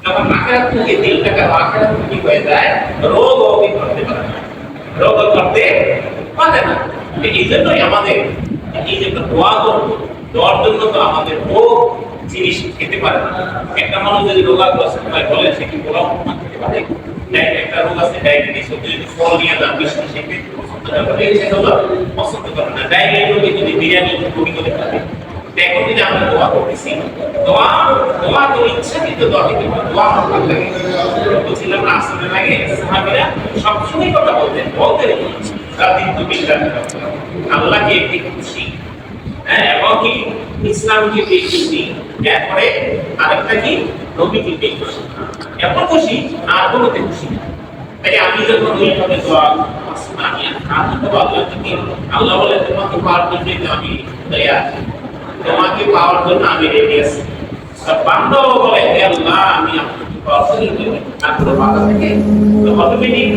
যখন আখিরাত থেকে দিলটাকে আখিরাত থেকে হয়ে যায়, রোগও করতে পারে না, রোগ করতে পারে না। এই জন্যই আমাদের এই যে দোয়া করবো, দোয়ার জন্য তো আমাদের রোগ জিনিস খেতে পারে না। একটা মানুষ যদি রোগাগ্রস্ত হয় বলে সে কি পোলাও খেতে পারে? একটা রোগ আছে ডায়াবেটিস, যদি ফল নিয়ে যান বেশি সে পছন্দ করে না। ডায়াবেটিস রোগী যদি বিরিয়ানি রোগী করে থাকে, এখন যদি আমরা দোয়া করতেছি, দোয়া দোয়া তো ইচ্ছাকৃত দোয়া দিতে পারে, দোয়া আমার ভালো লাগে। বলছিলাম না আসলে লাগে সাহাবীরা সবসময় কথা বলতেন রাদিন তু বিল্লাহি আল্লাহকে একটি খুশি, হ্যাঁ, এবং কি ইসলামকে পেয়ে খুশি, এরপরে আরেকটা কি নবীকে পেয়ে খুশি, এত খুশি আর কোনোতে খুশি না। তাই আমি যখন ওইভাবে দোয়া আমি আল্লাহ থেকে আল্লাহ বলে তোমাকে পাওয়ার জন্য আমি তৈরি, তোমাকে পাওয়ার জন্য আমি রেডি আছি। বান্দাও বলে আল্লাহ আমি আপনাকে পাওয়ার জন্য আগ্রহ থেকে অটোমেটিক